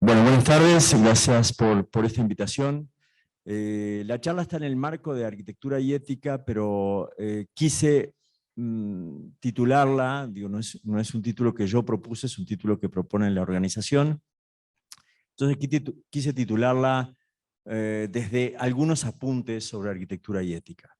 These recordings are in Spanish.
Bueno, buenas tardes, gracias por esta invitación. La charla está en el marco de arquitectura y ética, pero quise titularla, digo, no es un título que yo propuse, es un título que propone la organización. Entonces quise titularla desde algunos apuntes sobre arquitectura y ética.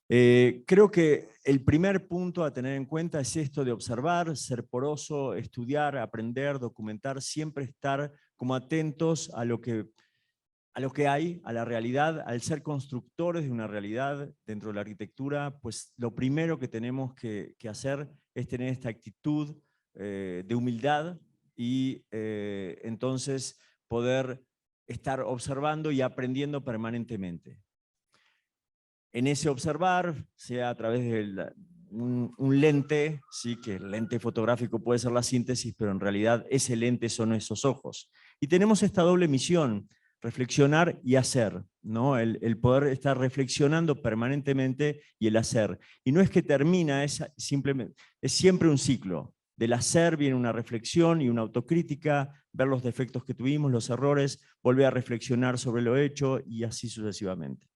Creo que el primer punto a tener en cuenta es esto de observar, ser poroso, estudiar, aprender, documentar, siempre estar como atentos a lo que hay, a la realidad. Al ser constructores de una realidad dentro de la arquitectura, pues lo primero que tenemos que hacer es tener esta actitud de humildad y entonces poder estar observando y aprendiendo permanentemente. En ese observar, sea a través de un lente, ¿sí? Que el lente fotográfico puede ser la síntesis, pero en realidad ese lente son esos ojos. Y tenemos esta doble misión, reflexionar y hacer, ¿no? El poder estar reflexionando permanentemente y el hacer. Y no es que termina, es siempre un ciclo. Del hacer viene una reflexión y una autocrítica, ver los defectos que tuvimos, los errores, volver a reflexionar sobre lo hecho y así sucesivamente.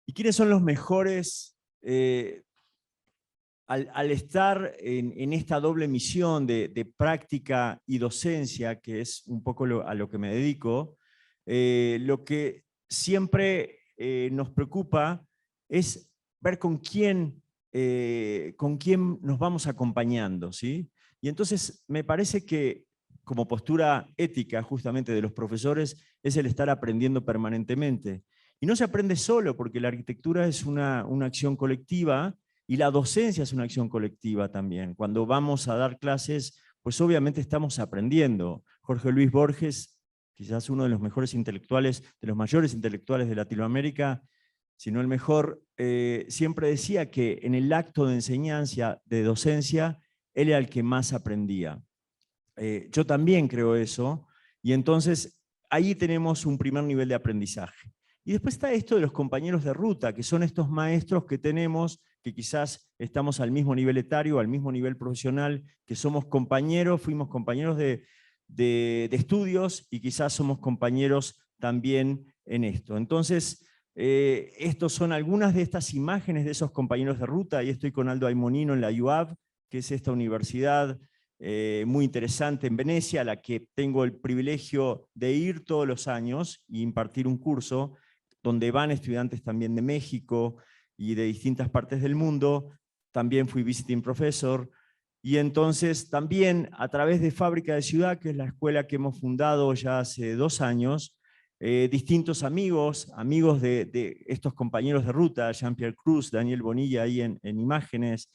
¿Y quiénes son los mejores? Al estar en esta doble misión de práctica y docencia, que es un poco a lo que me dedico, lo que siempre nos preocupa es ver con quién nos vamos acompañando, ¿sí? Y entonces me parece que como postura ética justamente de los profesores es el estar aprendiendo permanentemente. Y no se aprende solo, porque la arquitectura es una acción colectiva, y la docencia es una acción colectiva también. Cuando vamos a dar clases, pues obviamente estamos aprendiendo. Jorge Luis Borges, quizás uno de los mejores intelectuales, de los mayores intelectuales de Latinoamérica, si no el mejor, siempre decía que en el acto de enseñanza, de docencia, él era el que más aprendía. Yo también creo eso, y entonces ahí tenemos un primer nivel de aprendizaje. Y después está esto de los compañeros de ruta, que son estos maestros que tenemos, que quizás estamos al mismo nivel etario, al mismo nivel profesional, que somos compañeros, fuimos compañeros de estudios y quizás somos compañeros también en esto. Entonces, estos son algunas de estas imágenes de esos compañeros de ruta. Ahí estoy con Aldo Aimonino en la UAV, que es esta universidad muy interesante en Venecia, a la que tengo el privilegio de ir todos los años y impartir un curso, donde van estudiantes también de México y de distintas partes del mundo. También fui visiting professor. Y entonces también a través de Fábrica de Ciudad, que es la escuela que hemos fundado ya hace 2 años, distintos amigos de estos compañeros de ruta, Jean-Pierre Cruz, Daniel Bonilla ahí en imágenes,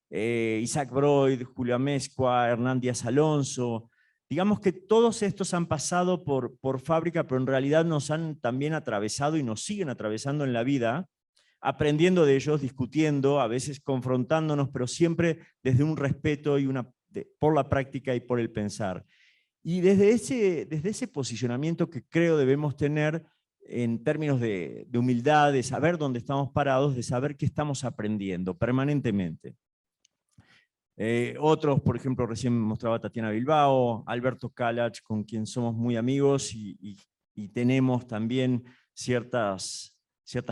Isaac Broid, Julio Amezcua, Hernán Díaz Alonso. Digamos que todos estos han pasado por Fábrica, pero en realidad nos han también atravesado y nos siguen atravesando en la vida, aprendiendo de ellos, discutiendo, a veces confrontándonos, pero siempre desde un respeto y por la práctica y por el pensar. Y desde ese posicionamiento que creo debemos tener en términos de humildad, de saber dónde estamos parados, de saber qué estamos aprendiendo permanentemente. Otros, por ejemplo, recién mostraba Tatiana Bilbao, Alberto Kalach, con quien somos muy amigos y tenemos también ciertas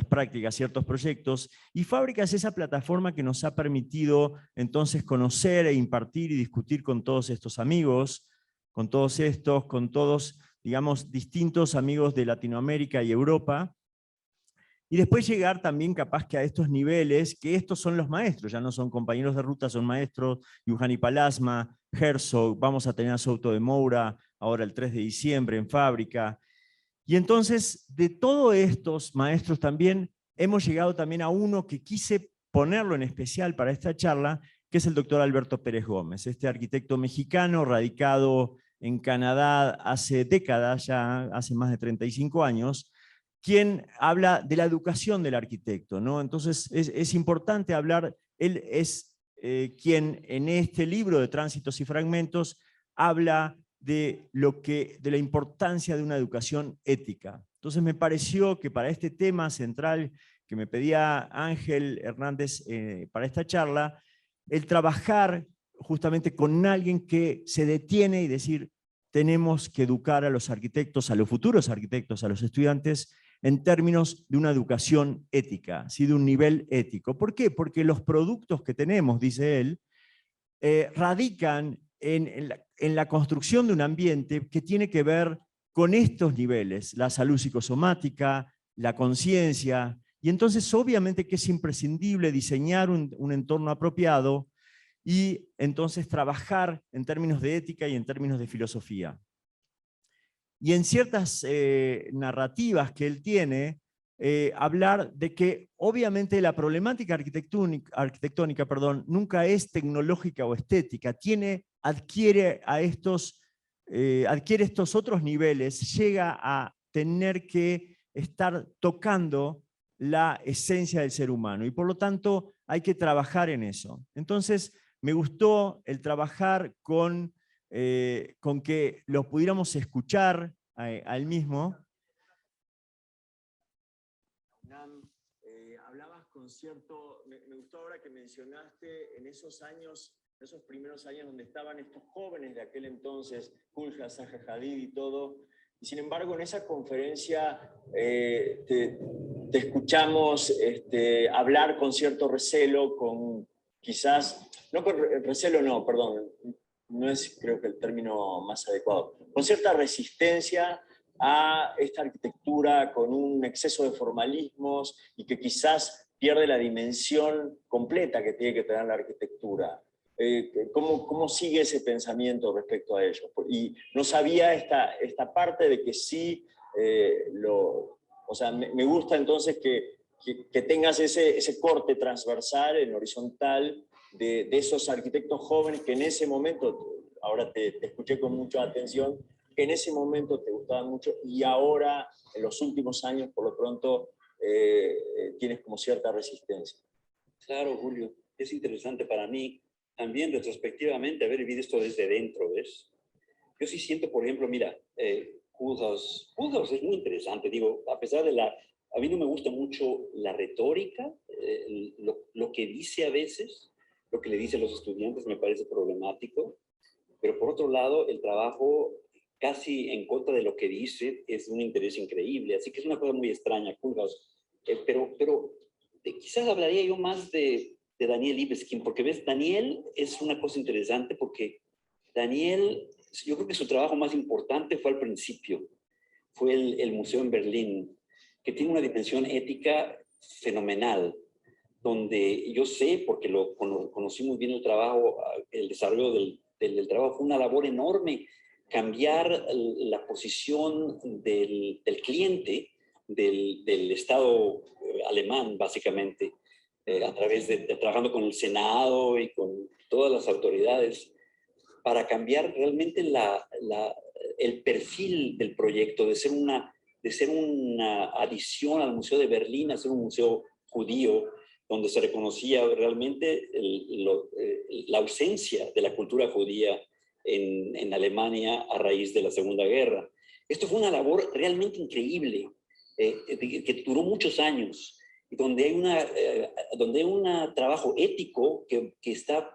prácticas, ciertos proyectos. Y Fábrica es esa plataforma que nos ha permitido entonces conocer e impartir y discutir con todos estos amigos, con todos, digamos, distintos amigos de Latinoamérica y Europa. Y después llegar también capaz que a estos niveles, que estos son los maestros, ya no son compañeros de ruta, son maestros, Yuhani Palasma, Herzog, vamos a tener a Souto de Moura, ahora el 3 de diciembre en Fábrica. Y entonces, de todos estos maestros también, hemos llegado también a uno que quise ponerlo en especial para esta charla, que es el doctor Alberto Pérez Gómez, este arquitecto mexicano radicado en Canadá hace décadas, ya hace más de 35 años, quien habla de la educación del arquitecto, ¿no? Entonces es importante hablar, él es quien en este libro de Tránsitos y Fragmentos habla de la importancia de una educación ética. Entonces me pareció que para este tema central que me pedía Ángel Hernández para esta charla, el trabajar justamente con alguien que se detiene y decir, tenemos que educar a los arquitectos, a los futuros arquitectos, a los estudiantes, en términos de una educación ética, ¿sí? De un nivel ético. ¿Por qué? Porque los productos que tenemos, dice él, radican en la construcción de un ambiente que tiene que ver con estos niveles, la salud psicosomática, la conciencia, y entonces obviamente que es imprescindible diseñar un entorno apropiado y entonces trabajar en términos de ética y en términos de filosofía. Y en ciertas narrativas que él tiene, hablar de que obviamente la problemática arquitectónica nunca es tecnológica o estética, adquiere estos otros niveles, llega a tener que estar tocando la esencia del ser humano, y por lo tanto hay que trabajar en eso. Entonces me gustó el trabajar con que lo pudiéramos escuchar a él mismo. Hablabas con cierto, me gustó ahora que mencionaste en esos años, esos primeros años donde estaban estos jóvenes de aquel entonces, Koolhaas, Zaha Hadid y todo, y sin embargo en esa conferencia te escuchamos hablar con cierto recelo, con quizás, no con recelo, no, perdón, no es creo que el término más adecuado, con cierta resistencia a esta arquitectura con un exceso de formalismos y que quizás pierde la dimensión completa que tiene que tener la arquitectura. ¿Cómo sigue ese pensamiento respecto a ello? Y no sabía esta parte de que sí, o sea, me gusta entonces que tengas ese corte transversal en horizontal de esos arquitectos jóvenes que en ese momento, ahora te escuché con mucha atención, que en ese momento te gustaban mucho y ahora, en los últimos años, por lo pronto, tienes como cierta resistencia. Claro, Julio, es interesante para mí también retrospectivamente haber vivido esto desde dentro, ¿ves? Yo sí siento, por ejemplo, mira, Koolhaas es muy interesante, digo, a pesar de a mí no me gusta mucho la retórica, lo que dice a veces, lo que le dice a los estudiantes me parece problemático, pero por otro lado, el trabajo casi en contra de lo que dice es un interés increíble, así que es una cosa muy extraña, Koolhaas. Pero quizás hablaría yo más de Daniel Libeskind, porque ves, Daniel es una cosa interesante porque Daniel, yo creo que su trabajo más importante fue al principio, fue el museo en Berlín, que tiene una dimensión ética fenomenal, donde yo sé, porque conocí muy bien el trabajo, el desarrollo del trabajo, fue una labor enorme, cambiar la posición del cliente, del Estado alemán, básicamente, a través de trabajando con el Senado y con todas las autoridades, para cambiar realmente el perfil del proyecto, de ser una adición al Museo de Berlín, a ser un museo judío, donde se reconocía realmente la ausencia de la cultura judía en Alemania a raíz de la Segunda Guerra. Esto fue una labor realmente increíble, que duró muchos años, y donde hay un trabajo ético que está,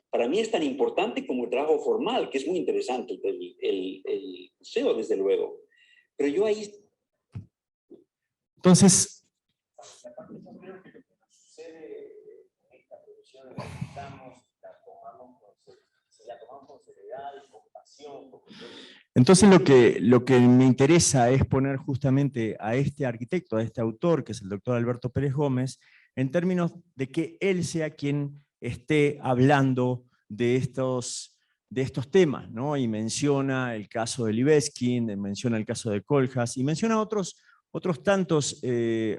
para mí es tan importante como el trabajo formal, que es muy interesante el museo, desde luego. Pero yo ahí... Entonces, entonces lo que me interesa es poner justamente a este arquitecto, a este autor, que es el doctor Alberto Pérez Gómez, en términos de que él sea quien esté hablando de estos temas, ¿no? Y menciona el caso de Libeskind, menciona el caso de Koolhaas, y menciona otros tantos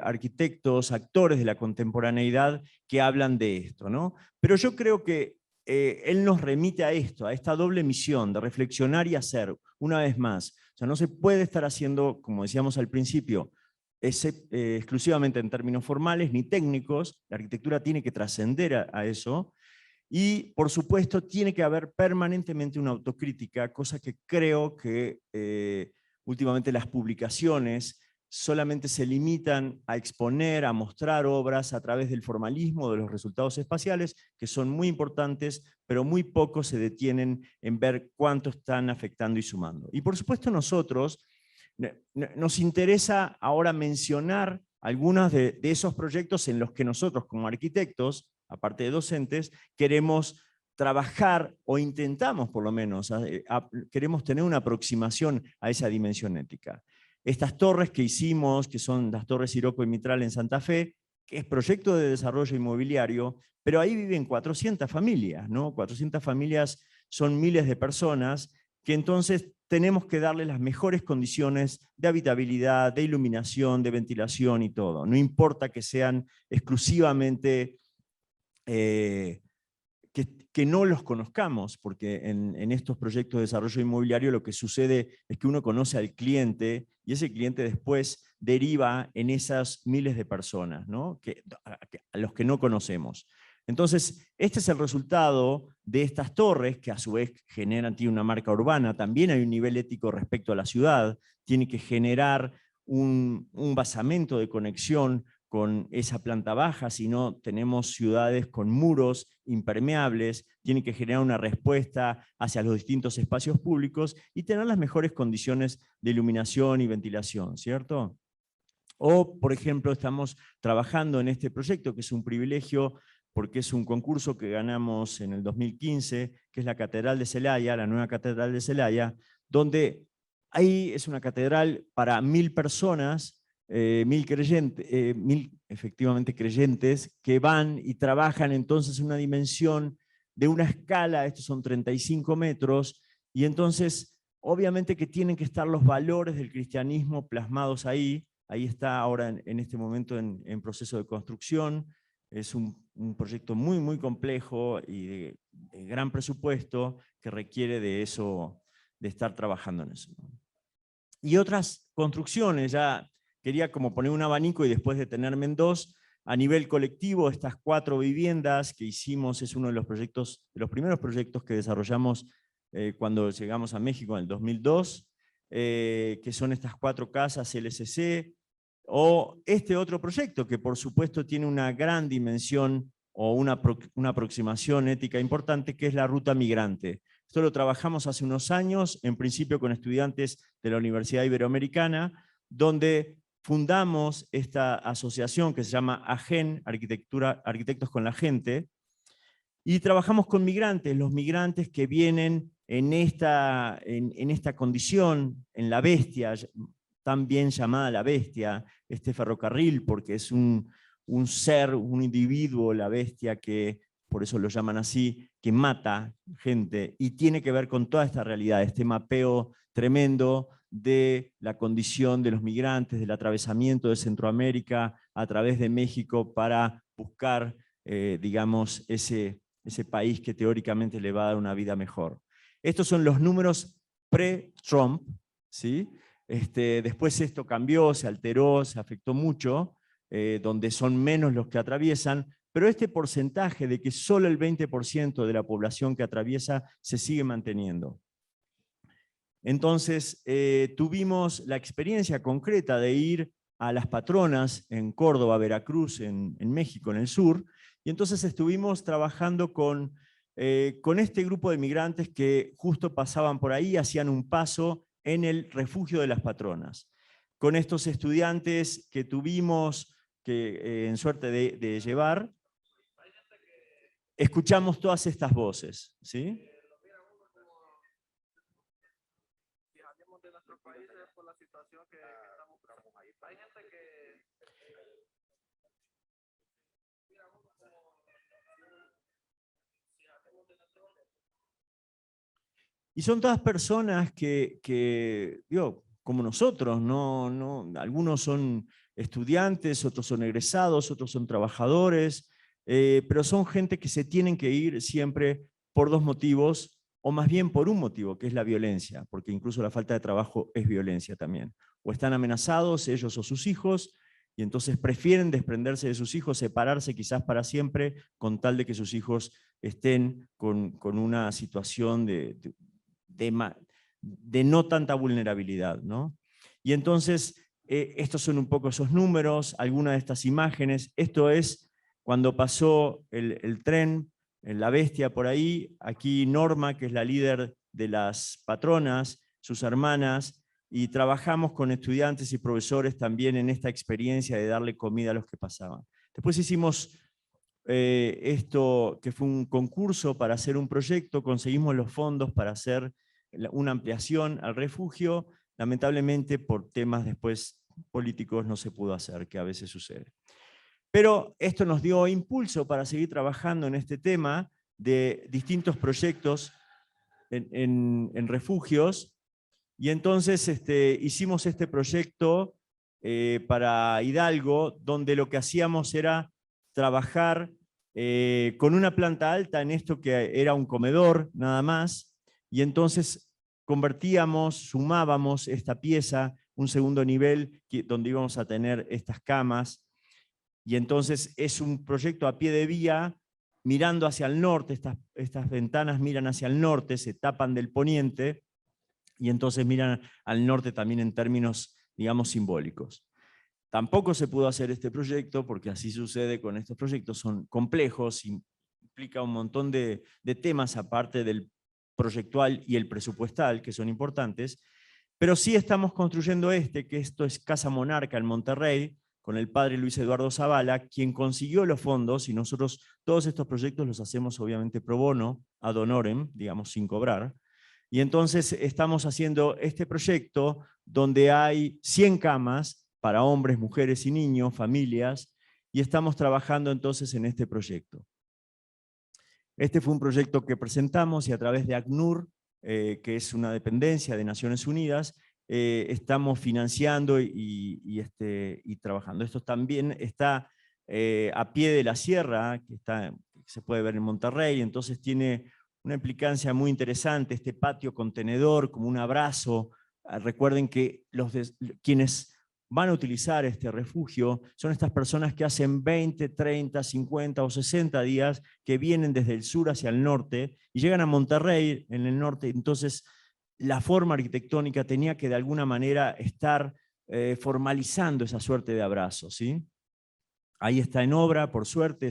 arquitectos, actores de la contemporaneidad que hablan de esto, ¿no? Pero yo creo que él nos remite a esto, a esta doble misión de reflexionar y hacer, una vez más. O sea, no se puede estar haciendo, como decíamos al principio, exclusivamente en términos formales ni técnicos. La arquitectura tiene que trascender a eso, y por supuesto tiene que haber permanentemente una autocrítica, cosa que creo que últimamente las publicaciones solamente se limitan a exponer, a mostrar obras a través del formalismo de los resultados espaciales, que son muy importantes, pero muy pocos se detienen en ver cuánto están afectando y sumando. Y por supuesto nosotros nos interesa ahora mencionar algunos de esos proyectos en los que nosotros como arquitectos, aparte de docentes, queremos trabajar o intentamos por lo menos, queremos tener una aproximación a esa dimensión ética. Estas torres que hicimos, que son las torres Siroco y Mitral en Santa Fe, que es proyecto de desarrollo inmobiliario, pero ahí viven 400 familias, ¿no? 400 familias son miles de personas, que entonces tenemos que darle las mejores condiciones de habitabilidad, de iluminación, de ventilación y todo. No importa que sean exclusivamente que no los conozcamos, porque en estos proyectos de desarrollo inmobiliario lo que sucede es que uno conoce al cliente y ese cliente después deriva en esas miles de personas, ¿no? A los que no conocemos. Entonces, este es el resultado de estas torres, que a su vez tiene una marca urbana, también hay un nivel ético respecto a la ciudad, tiene que generar un basamento de conexión con esa planta baja, si no tenemos ciudades con muros impermeables, tiene que generar una respuesta hacia los distintos espacios públicos y tener las mejores condiciones de iluminación y ventilación, ¿cierto? O, por ejemplo, estamos trabajando en este proyecto, que es un privilegio porque es un concurso que ganamos en el 2015, que es la Catedral de Celaya, la nueva Catedral de Celaya, donde ahí es una catedral para 1000 personas, 1000 creyentes, 1000 efectivamente creyentes, que van y trabajan entonces una dimensión de una escala, estos son 35 metros, y entonces obviamente que tienen que estar los valores del cristianismo plasmados ahí. Ahí está ahora en este momento en proceso de construcción. Es un proyecto muy, muy complejo y de gran presupuesto que requiere de eso, de estar trabajando en eso. Y otras construcciones, ya quería como poner un abanico y después detenerme en dos. A nivel colectivo, estas 4 viviendas que hicimos es uno de los proyectos, de los primeros proyectos que desarrollamos cuando llegamos a México en el 2002, que son estas 4 casas LCC, o este otro proyecto que por supuesto tiene una gran dimensión o una aproximación ética importante, que es la ruta migrante. Esto lo trabajamos hace unos años, en principio con estudiantes de la Universidad Iberoamericana, donde fundamos esta asociación que se llama AGEN, Arquitectos con la Gente, y trabajamos con migrantes, los migrantes que vienen en esta condición, en la bestia, tan bien llamada la bestia, este ferrocarril, porque es un ser, un individuo, la bestia, que por eso lo llaman así, que mata gente, y tiene que ver con toda esta realidad, este mapeo tremendo de la condición de los migrantes, del atravesamiento de Centroamérica a través de México para buscar, digamos, ese país que teóricamente le va a dar una vida mejor. Estos son los números pre-Trump, ¿sí? Después esto cambió, se alteró, se afectó mucho, donde son menos los que atraviesan, pero este porcentaje de que solo el 20% de la población que atraviesa se sigue manteniendo. Entonces, tuvimos la experiencia concreta de ir a las patronas en Córdoba, Veracruz, en México, en el sur, y entonces estuvimos trabajando con este grupo de migrantes que justo pasaban por ahí, hacían un paso en el refugio de las patronas. Con estos estudiantes que tuvimos en suerte de llevar, escuchamos todas estas voces, ¿sí? Y son todas personas que digo, como nosotros, algunos son estudiantes, otros son egresados, otros son trabajadores, pero son gente que se tienen que ir siempre por 2 motivos, o más bien por un motivo, que es la violencia, porque incluso la falta de trabajo es violencia también. O están amenazados ellos o sus hijos, y entonces prefieren desprenderse de sus hijos, separarse quizás para siempre, con tal de que sus hijos estén con una situación de no tanta vulnerabilidad, ¿no? Y entonces estos son un poco esos números, algunas de estas imágenes. Esto es cuando pasó el tren, la bestia por ahí. Aquí Norma, que es la líder de las patronas, sus hermanas, y trabajamos con estudiantes y profesores también en esta experiencia de darle comida a los que pasaban. Después hicimos esto, que fue un concurso para hacer un proyecto, conseguimos los fondos para hacer una ampliación al refugio. Lamentablemente, por temas después políticos no se pudo hacer, que a veces sucede. Pero esto nos dio impulso para seguir trabajando en este tema de distintos proyectos en refugios, y entonces hicimos este proyecto para Hidalgo, donde lo que hacíamos era trabajar con una planta alta en esto que era un comedor nada más, y entonces convertíamos, sumábamos esta pieza, un segundo nivel donde íbamos a tener estas camas, y entonces es un proyecto a pie de vía, mirando hacia el norte. Estas ventanas miran hacia el norte, se tapan del poniente, y entonces miran al norte también en términos, digamos, simbólicos. Tampoco se pudo hacer este proyecto, porque así sucede con estos proyectos, son complejos, implica un montón de temas aparte del proyectual y el presupuestal, que son importantes, pero sí estamos construyendo que esto es Casa Monarca en Monterrey, con el padre Luis Eduardo Zavala, quien consiguió los fondos, y nosotros todos estos proyectos los hacemos obviamente pro bono, ad honorem, digamos sin cobrar, y entonces estamos haciendo este proyecto donde hay 100 camas para hombres, mujeres y niños, familias, y estamos trabajando entonces en este proyecto. Este fue un proyecto que presentamos y a través de ACNUR, que es una dependencia de Naciones Unidas, estamos financiando y trabajando. Esto también está a pie de la sierra, que se puede ver en Monterrey, entonces tiene una implicancia muy interesante, este patio contenedor como un abrazo. Recuerden que quienes van a utilizar este refugio son estas personas que hacen 20, 30, 50 o 60 días, que vienen desde el sur hacia el norte y llegan a Monterrey en el norte. Entonces la forma arquitectónica tenía que de alguna manera estar formalizando esa suerte de abrazo, ¿sí? Ahí está en obra, por suerte,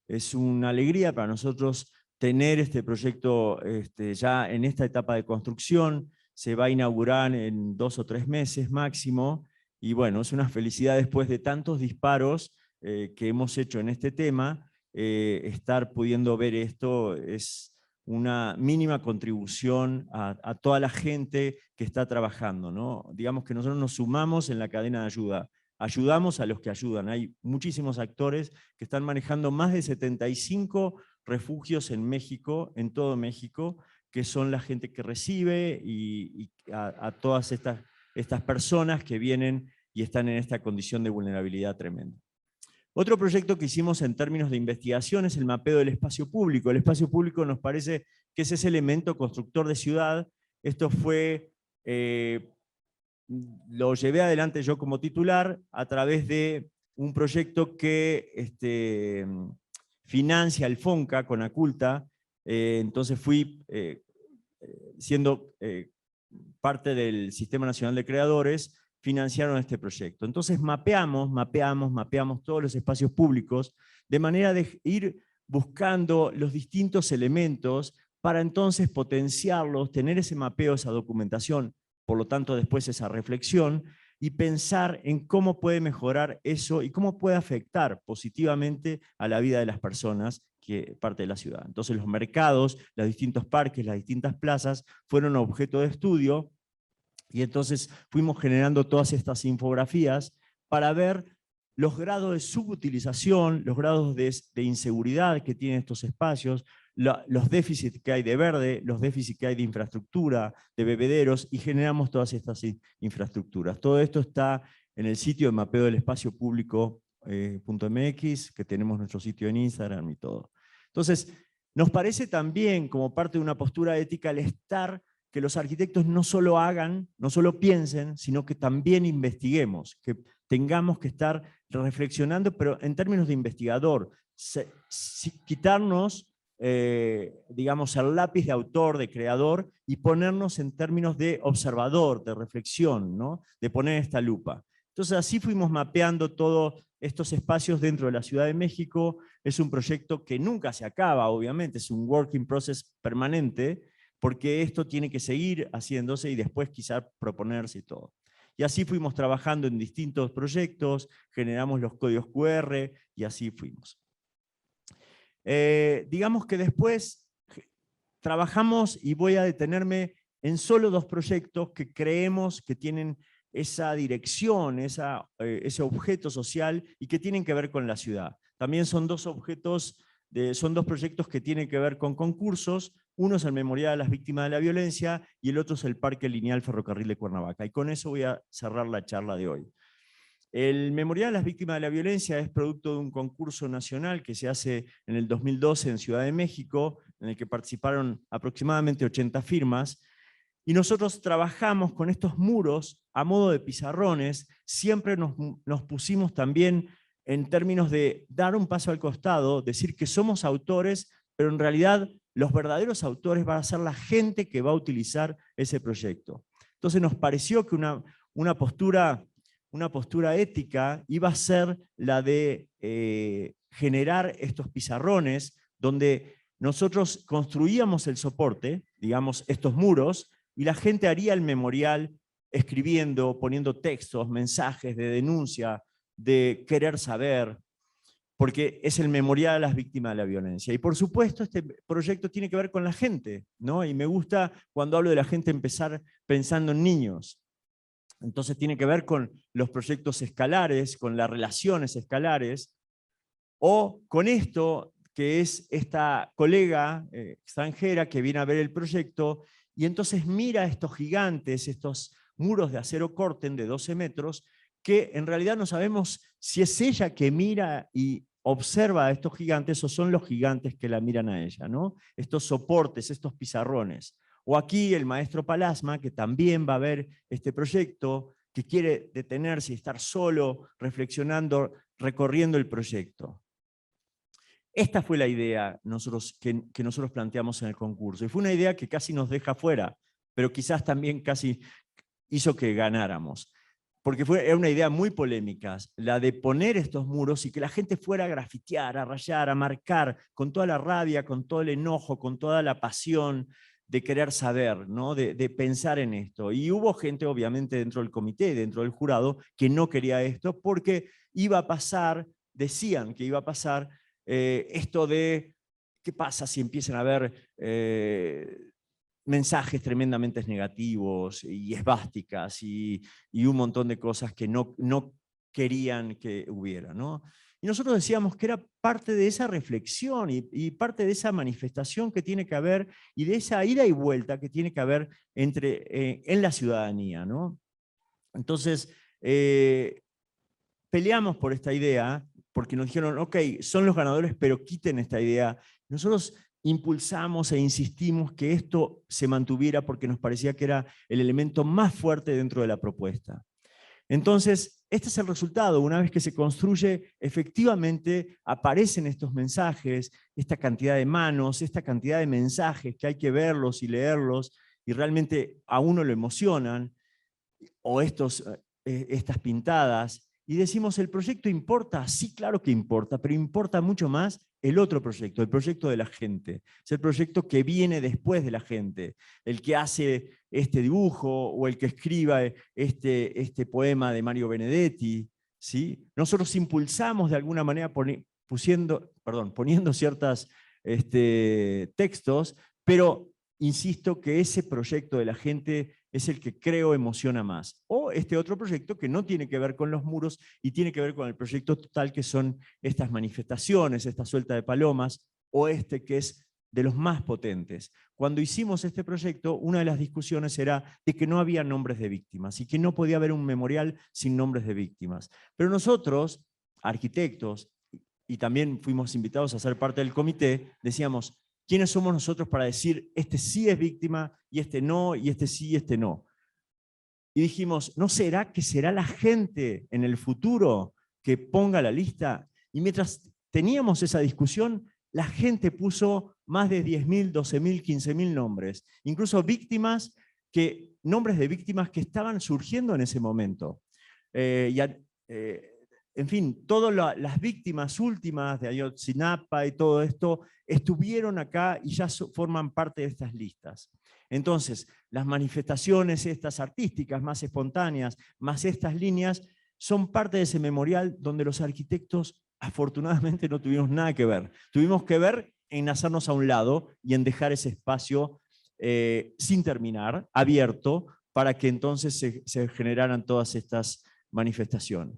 es una alegría para nosotros tener este proyecto ya en esta etapa de construcción. Se va a inaugurar en 2 o 3 meses máximo, y bueno, es una felicidad después de tantos disparos que hemos hecho en este tema, estar pudiendo ver esto es una mínima contribución a toda la gente que está trabajando, ¿no? Digamos que nosotros nos sumamos en la cadena de ayuda. Ayudamos a los que ayudan. Hay muchísimos actores que están manejando más de 75 refugios en México, en todo México, que son la gente que recibe y a todas estas personas que vienen y están en esta condición de vulnerabilidad tremenda. Otro proyecto que hicimos en términos de investigación es el mapeo del espacio público. El espacio público nos parece que es ese elemento constructor de ciudad. Esto fue... lo llevé adelante yo como titular a través de un proyecto que financia el FONCA con Aculta. Entonces fui siendo parte del Sistema Nacional de Creadores, financiaron este proyecto. Entonces mapeamos todos los espacios públicos de manera de ir buscando los distintos elementos para entonces potenciarlos, tener ese mapeo, esa documentación, por lo tanto después esa reflexión, y pensar en cómo puede mejorar eso y cómo puede afectar positivamente a la vida de las personas que parte de la ciudad. Entonces los mercados, los distintos parques, las distintas plazas fueron objeto de estudio, y entonces fuimos generando todas estas infografías para ver los grados de subutilización, los grados de inseguridad que tienen estos espacios, los déficits que hay de verde, los déficits que hay de infraestructura, de bebederos, y generamos todas estas infraestructuras. Todo esto está en el sitio de mapeo del espacio público.mx, que tenemos nuestro sitio en Instagram y todo. Entonces, nos parece también, como parte de una postura ética, que los arquitectos no solo hagan, no solo piensen, sino que también investiguemos, que tengamos que estar reflexionando, pero en términos de investigador, quitarnos, digamos, el lápiz de autor, de creador, y ponernos en términos de observador, de reflexión, ¿no? De poner esta lupa. Entonces así fuimos mapeando todos estos espacios dentro de la Ciudad de México. Es un proyecto que nunca se acaba, obviamente, es un work in process permanente, porque esto tiene que seguir haciéndose y después quizá proponerse y todo. Y así fuimos trabajando en distintos proyectos, generamos los códigos QR y así fuimos. Digamos que después trabajamos, y voy a detenerme en solo 2 proyectos que creemos que tienen esa dirección, ese objeto social y que tienen que ver con la ciudad. También son 2 proyectos que tienen que ver con concursos. Uno es el Memorial a las Víctimas de la Violencia y el otro es el Parque Lineal Ferrocarril de Cuernavaca. Y con eso voy a cerrar la charla de hoy. El Memorial a las Víctimas de la Violencia es producto de un concurso nacional que se hace en el 2012 en Ciudad de México, en el que participaron aproximadamente 80 firmas, y nosotros trabajamos con estos muros a modo de pizarrones. Siempre nos pusimos también en términos de dar un paso al costado, decir que somos autores, pero en realidad los verdaderos autores van a ser la gente que va a utilizar ese proyecto. Entonces nos pareció que una postura ética iba a ser la de generar estos pizarrones donde nosotros construíamos el soporte, digamos, estos muros, y la gente haría el memorial escribiendo, poniendo textos, mensajes de denuncia, de querer saber, porque es el memorial a las víctimas de la violencia. Y por supuesto este proyecto tiene que ver con la gente, ¿no? Y me gusta cuando hablo de la gente empezar pensando en niños. Entonces tiene que ver con los proyectos escalares, con las relaciones escalares, o con esto que es esta colega extranjera que viene a ver el proyecto y entonces mira estos gigantes, estos muros de acero Corten de 12 metros, que en realidad no sabemos si es ella que mira y observa a estos gigantes o son los gigantes que la miran a ella, ¿no? Estos soportes, estos pizarrones. O aquí el maestro Palasma, que también va a ver este proyecto, que quiere detenerse y estar solo, reflexionando, recorriendo el proyecto. Esta fue la idea que nosotros planteamos en el concurso. Y fue una idea que casi nos deja fuera, pero quizás también casi hizo que ganáramos. Porque era una idea muy polémica, la de poner estos muros y que la gente fuera a grafitear, a rayar, a marcar, con toda la rabia, con todo el enojo, con toda la pasión de querer saber, ¿no? de pensar en esto. Y hubo gente, obviamente, dentro del comité, dentro del jurado, que no quería esto porque iba a pasar, decían que iba a pasar, esto de qué pasa si empiezan a haber mensajes tremendamente negativos y esvásticas y un montón de cosas que no querían que hubiera, ¿no? Y nosotros decíamos que era parte de esa reflexión y parte de esa manifestación que tiene que haber y de esa ida y vuelta que tiene que haber en la ciudadanía, ¿no? Entonces, peleamos por esta idea porque nos dijeron, ok, son los ganadores, pero quiten esta idea. Nosotros impulsamos e insistimos que esto se mantuviera porque nos parecía que era el elemento más fuerte dentro de la propuesta. Entonces, este es el resultado. Una vez que se construye, efectivamente aparecen estos mensajes, esta cantidad de manos, esta cantidad de mensajes que hay que verlos y leerlos, y realmente a uno lo emocionan, o estas pintadas, y decimos, ¿el proyecto importa? Sí, claro que importa, pero importa mucho más el otro proyecto, el proyecto de la gente. Es el proyecto que viene después de la gente, el que hace este dibujo o el que escriba este poema de Mario Benedetti. ¿Sí? Nosotros impulsamos de alguna manera poniendo ciertos textos, pero insisto que ese proyecto de la gente es el que creo emociona más. O este otro proyecto que no tiene que ver con los muros y tiene que ver con el proyecto total, que son estas manifestaciones, esta suelta de palomas, o este que es de los más potentes. Cuando hicimos este proyecto, una de las discusiones era de que no había nombres de víctimas y que no podía haber un memorial sin nombres de víctimas. Pero nosotros, arquitectos, y también fuimos invitados a ser parte del comité, decíamos, ¿quiénes somos nosotros para decir este sí es víctima y este no, y este sí y este no? Y dijimos, ¿no será que será la gente en el futuro que ponga la lista? Y mientras teníamos esa discusión, la gente puso más de 10.000, 12.000, 15.000 nombres, incluso nombres de víctimas que estaban surgiendo en ese momento. en fin, todas las víctimas últimas de Ayotzinapa y todo esto estuvieron acá y ya forman parte de estas listas. Entonces, las manifestaciones estas artísticas más espontáneas, más estas líneas, son parte de ese memorial donde los arquitectos afortunadamente no tuvimos nada que ver. Tuvimos que ver en hacernos a un lado y en dejar ese espacio sin terminar, abierto, para que entonces se generaran todas estas manifestaciones.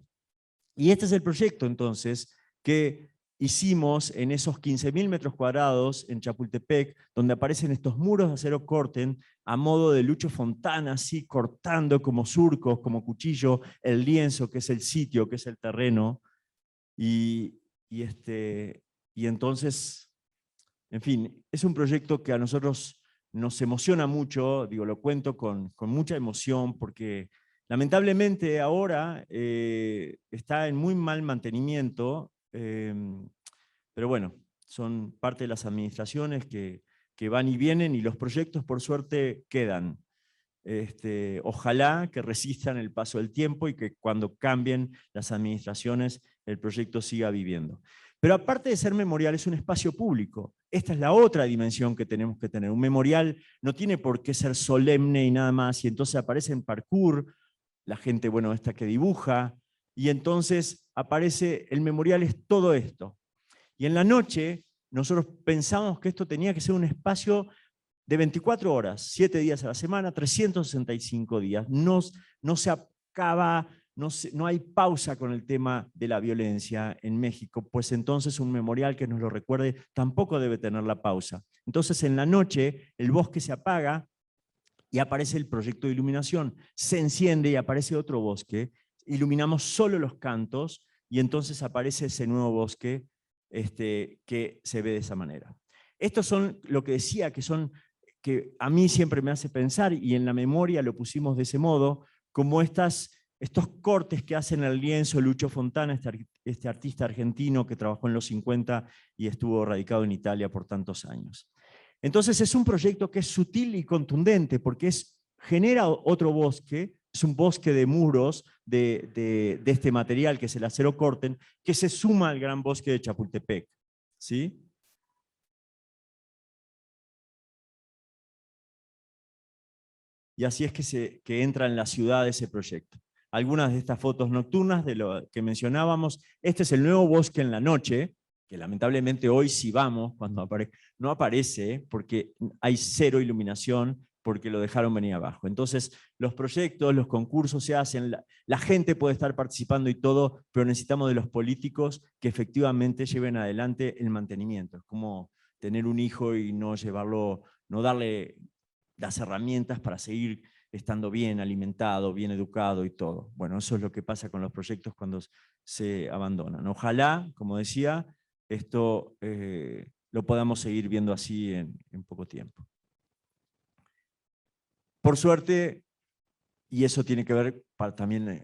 Y este es el proyecto entonces que hicimos en esos 15.000 metros cuadrados en Chapultepec, donde aparecen estos muros de acero corten a modo de Lucho Fontana, así cortando como surcos, como cuchillo, el lienzo, que es el sitio, que es el terreno. Y entonces, en fin, es un proyecto que a nosotros nos emociona mucho, digo, lo cuento con mucha emoción, porque lamentablemente ahora está en muy mal mantenimiento, pero bueno, son parte de las administraciones que van y vienen, y los proyectos por suerte quedan. Ojalá que resistan el paso del tiempo y que cuando cambien las administraciones el proyecto siga viviendo. Pero aparte de ser memorial, es un espacio público. Esta es la otra dimensión que tenemos que tener. Un memorial no tiene por qué ser solemne y nada más, y entonces aparece en parkour, la gente, bueno, esta que dibuja, y entonces aparece, el memorial es todo esto. Y en la noche nosotros pensamos que esto tenía que ser un espacio de 24 horas, 7 días a la semana, 365 días. No se acaba, no hay pausa con el tema de la violencia en México, pues entonces un memorial que nos lo recuerde tampoco debe tener la pausa. Entonces en la noche el bosque se apaga y aparece el proyecto de iluminación. Se enciende y aparece otro bosque, iluminamos solo los cantos y entonces aparece ese nuevo bosque que se ve de esa manera. Estos son lo que decía, que a mí siempre me hace pensar, y en la memoria lo pusimos de ese modo, como estos cortes que hacen el lienzo Lucho Fontana, este artista argentino que trabajó en los 50 y estuvo radicado en Italia por tantos años. Entonces es un proyecto que es sutil y contundente, porque genera otro bosque, es un bosque de muros de este material que es el acero corten, que se suma al gran bosque de Chapultepec. ¿Sí? Y así es que entra en la ciudad ese proyecto. Algunas de estas fotos nocturnas de lo que mencionábamos, este es el nuevo bosque en la noche, que lamentablemente hoy si vamos, cuando no aparece, porque hay cero iluminación, porque lo dejaron venir abajo. Entonces, los proyectos, los concursos se hacen, la gente puede estar participando y todo, pero necesitamos de los políticos que efectivamente lleven adelante el mantenimiento. Es como tener un hijo y no llevarlo, no darle las herramientas para seguir estando bien alimentado, bien educado y todo. Bueno, eso es lo que pasa con los proyectos cuando se abandonan. Ojalá, como decía, esto lo podamos seguir viendo así en poco tiempo. Por suerte, y eso tiene que ver también,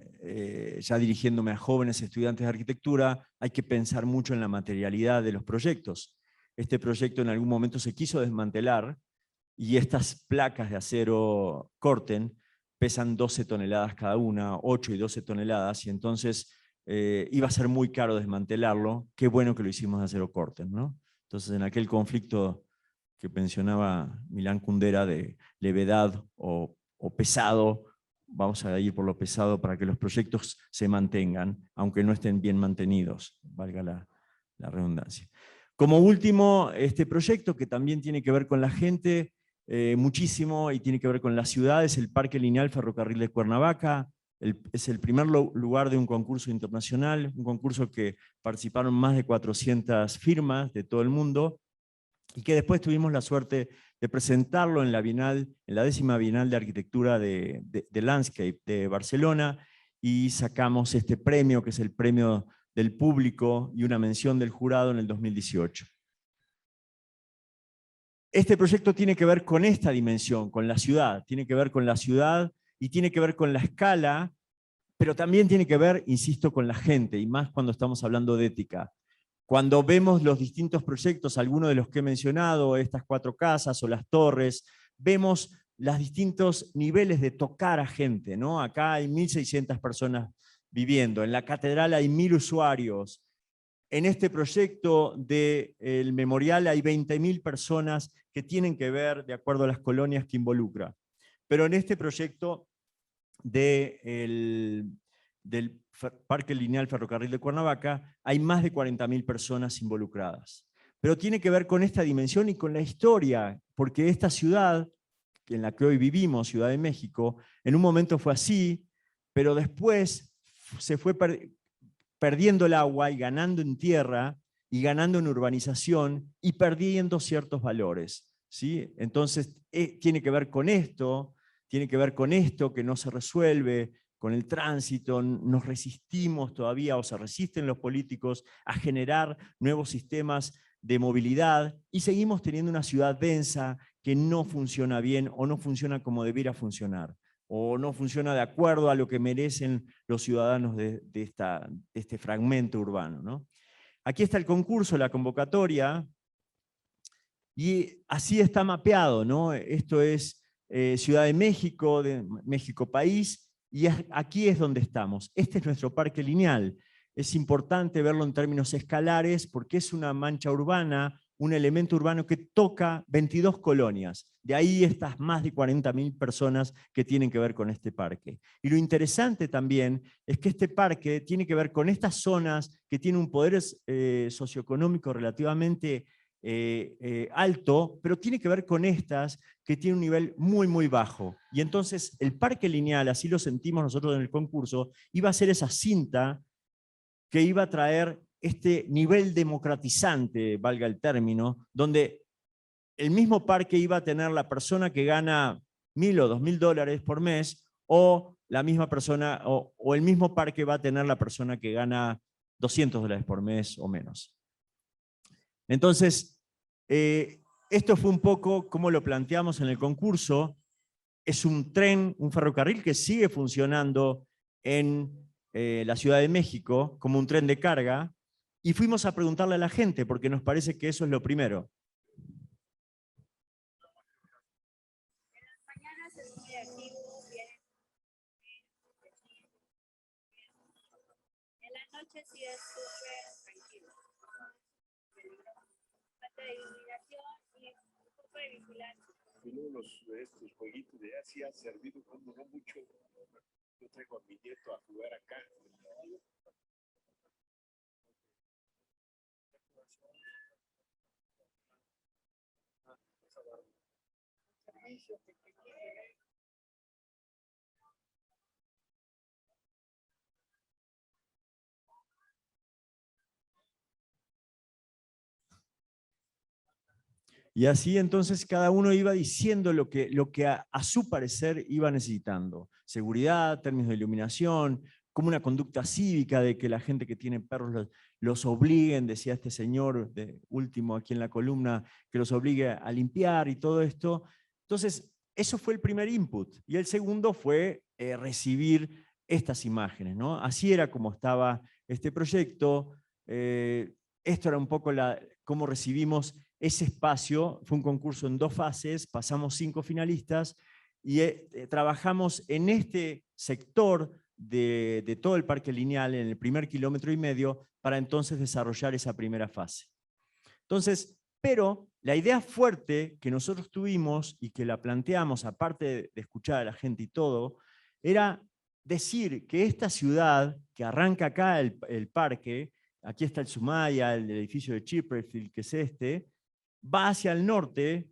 ya dirigiéndome a jóvenes estudiantes de arquitectura, hay que pensar mucho en la materialidad de los proyectos. Este proyecto en algún momento se quiso desmantelar, y estas placas de acero corten pesan 12 toneladas cada una, 8 y 12 toneladas, y entonces iba a ser muy caro desmantelarlo. Qué bueno que lo hicimos de acero corten, ¿no? Entonces en aquel conflicto que mencionaba Milán Kundera de levedad o pesado, vamos a ir por lo pesado para que los proyectos se mantengan, aunque no estén bien mantenidos, valga la redundancia. Como último, este proyecto que también tiene que ver con la gente, muchísimo, y tiene que ver con las ciudades, el Parque Lineal Ferrocarril de Cuernavaca, es el primer lugar de un concurso internacional, un concurso que participaron más de 400 firmas de todo el mundo, y que después tuvimos la suerte de presentarlo en la Bienal, en la 10ª Bienal de Arquitectura de Landscape de Barcelona, y sacamos este premio, que es el premio del público y una mención del jurado en el 2018. Este proyecto tiene que ver con esta dimensión, con la ciudad, tiene que ver con la ciudad y tiene que ver con la escala, pero también tiene que ver, insisto, con la gente, y más cuando estamos hablando de ética. Cuando vemos los distintos proyectos, algunos de los que he mencionado, estas 4 casas o las torres, vemos los distintos niveles de tocar a gente, ¿no? Acá hay 1.600 personas viviendo. En la catedral hay 1000 usuarios. En este proyecto del memorial hay 20.000 personas que tienen que ver de acuerdo a las colonias que involucra. Pero en este proyecto del Parque Lineal Ferrocarril de Cuernavaca hay más de 40.000 personas involucradas. Pero tiene que ver con esta dimensión y con la historia, porque esta ciudad en la que hoy vivimos, Ciudad de México, en un momento fue así, pero después se fue perdiendo el agua y ganando en tierra y ganando en urbanización y perdiendo ciertos valores, ¿sí? Entonces, tiene que ver con esto que no se resuelve, con el tránsito, nos resistimos todavía, o se resisten los políticos a generar nuevos sistemas de movilidad y seguimos teniendo una ciudad densa que no funciona bien o no funciona como debiera funcionar, o no funciona de acuerdo a lo que merecen los ciudadanos de este fragmento urbano, ¿no? Aquí está el concurso, la convocatoria, y así está mapeado, ¿no? Esto es Ciudad de México país, y aquí es donde estamos. Este es nuestro parque lineal. Es importante verlo en términos escalares porque es una mancha urbana, un elemento urbano que toca 22 colonias. De ahí estas más de 40.000 personas que tienen que ver con este parque. Y lo interesante también es que este parque tiene que ver con estas zonas que tienen un poder socioeconómico relativamente alto, pero tiene que ver con estas que tienen un nivel muy, muy bajo. Y entonces el parque lineal, así lo sentimos nosotros en el concurso, iba a ser esa cinta que iba a traer este nivel democratizante, valga el término, donde el mismo parque iba a tener la persona que gana $1.000 o $2.000 por mes, o la misma persona, o el mismo parque va a tener la persona que gana $200 por mes o menos. Entonces, esto fue un poco como lo planteamos en el concurso. Es un tren, un ferrocarril que sigue funcionando en la Ciudad de México como un tren de carga, y fuimos a preguntarle a la gente porque nos parece que eso es lo primero. En las mañanas es muy activo, en la noche sí es súper tranquilo. Falta de iluminación y un poco de vigilancia. Y luego estos jueguitos de así han servido como no mucho. Yo traigo a mi nieto a jugar acá. Y así entonces cada uno iba diciendo lo que a su parecer iba necesitando. Seguridad, términos de iluminación, como una conducta cívica de que la gente que tiene perros los obliguen, decía este señor de último aquí en la columna, que los obligue a limpiar y todo esto. Entonces, eso fue el primer input. Y el segundo fue recibir estas imágenes, ¿no? Así era como estaba este proyecto. Esto era un poco cómo recibimos ese espacio. Fue un concurso en 2 fases, pasamos 5 finalistas y trabajamos en este sector de todo el parque lineal, en el primer 1,5 kilómetros, para entonces desarrollar esa primera fase. Entonces, pero la idea fuerte que nosotros tuvimos y que la planteamos, aparte de escuchar a la gente y todo, era decir que esta ciudad, que arranca acá el parque, aquí está el Sumaya, el edificio de Chipperfield, que es este, va hacia el norte,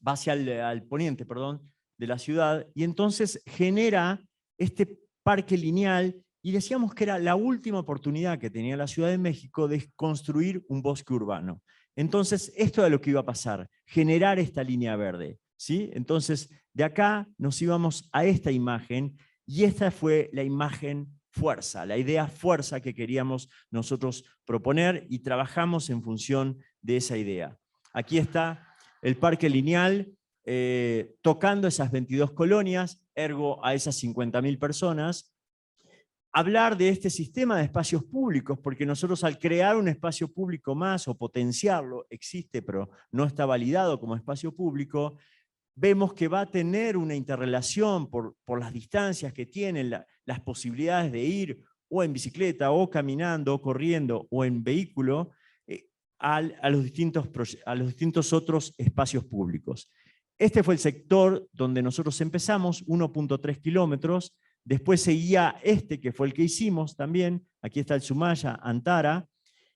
va hacia al poniente, perdón, de la ciudad, y entonces genera este parque lineal, y decíamos que era la última oportunidad que tenía la Ciudad de México de construir un bosque urbano. Entonces, esto era lo que iba a pasar, generar esta línea verde, ¿sí? Entonces, de acá nos íbamos a esta imagen, y esta fue la imagen fuerza, la idea fuerza que queríamos nosotros proponer, y trabajamos en función de esa idea. Aquí está el parque lineal, tocando esas 22 colonias, ergo a esas 50.000 personas. Hablar de este sistema de espacios públicos, porque nosotros al crear un espacio público más o potenciarlo, existe pero no está validado como espacio público, vemos que va a tener una interrelación por las distancias que tienen, las posibilidades de ir o en bicicleta, o caminando, o corriendo, o en vehículo, a los distintos otros espacios públicos. Este fue el sector donde nosotros empezamos, 1.3 kilómetros, después seguía este, que fue el que hicimos también, aquí está el Sumaya, Antara,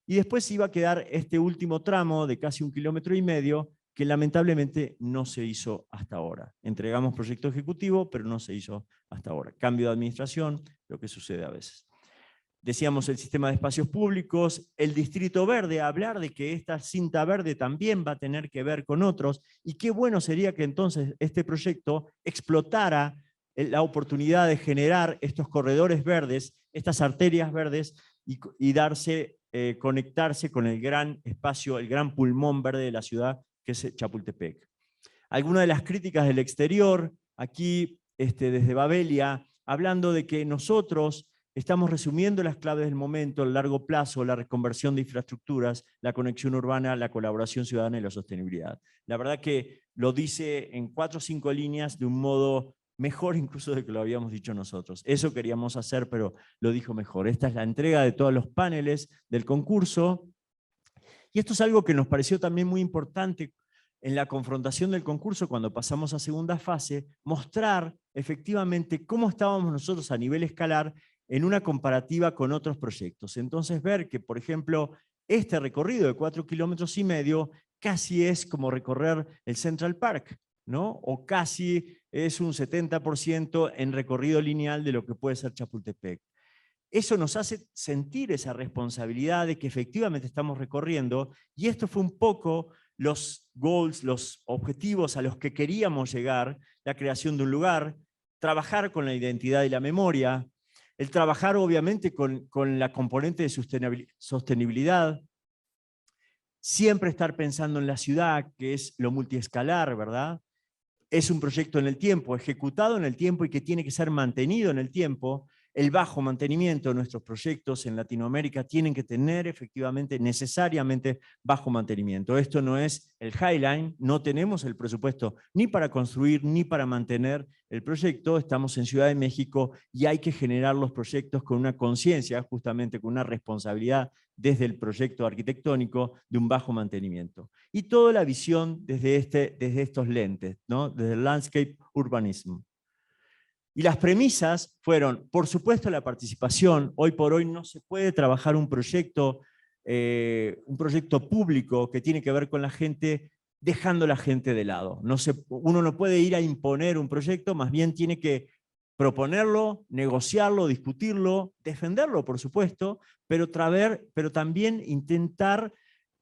y después iba a quedar este último tramo de casi 1,5 kilómetros, que lamentablemente no se hizo hasta ahora. Entregamos proyecto ejecutivo, pero no se hizo hasta ahora. Cambio de administración, lo que sucede a veces. Decíamos el sistema de espacios públicos, el distrito verde, hablar de que esta cinta verde también va a tener que ver con otros, y qué bueno sería que entonces este proyecto explotara la oportunidad de generar estos corredores verdes, estas arterias verdes, y conectarse con el gran espacio, el gran pulmón verde de la ciudad, que es Chapultepec. Algunas de las críticas del exterior, aquí desde Babelia, hablando de que nosotros estamos resumiendo las claves del momento, el largo plazo, la reconversión de infraestructuras, la conexión urbana, la colaboración ciudadana y la sostenibilidad. La verdad que lo dice en 4 o 5 líneas de un modo mejor incluso de que lo habíamos dicho nosotros. Eso queríamos hacer, pero lo dijo mejor. Esta es la entrega de todos los paneles del concurso. Y esto es algo que nos pareció también muy importante en la confrontación del concurso, cuando pasamos a segunda fase, mostrar efectivamente cómo estábamos nosotros a nivel escalar en una comparativa con otros proyectos. Entonces ver que, por ejemplo, este recorrido de 4,5 kilómetros casi es como recorrer el Central Park, ¿no? O casi es un 70% en recorrido lineal de lo que puede ser Chapultepec. Eso nos hace sentir esa responsabilidad de que efectivamente estamos recorriendo, y esto fue un poco los goals, los objetivos a los que queríamos llegar: la creación de un lugar, trabajar con la identidad y la memoria, el trabajar obviamente con la componente de sostenibilidad, siempre estar pensando en la ciudad, que es lo multiescalar, ¿verdad? Es un proyecto en el tiempo, ejecutado en el tiempo y que tiene que ser mantenido en el tiempo. El bajo mantenimiento de nuestros proyectos en Latinoamérica tienen que tener efectivamente, necesariamente, bajo mantenimiento. Esto no es el Highline, no tenemos el presupuesto ni para construir ni para mantener el proyecto. Estamos en Ciudad de México y hay que generar los proyectos con una conciencia, justamente con una responsabilidad desde el proyecto arquitectónico de un bajo mantenimiento. Y toda la visión desde estos lentes, ¿no? Desde el landscape urbanism. Y las premisas fueron, por supuesto, la participación. Hoy por hoy no se puede trabajar un proyecto público que tiene que ver con la gente, dejando a la gente de lado. Uno no puede ir a imponer un proyecto, más bien tiene que proponerlo, negociarlo, discutirlo, defenderlo, por supuesto, pero también intentar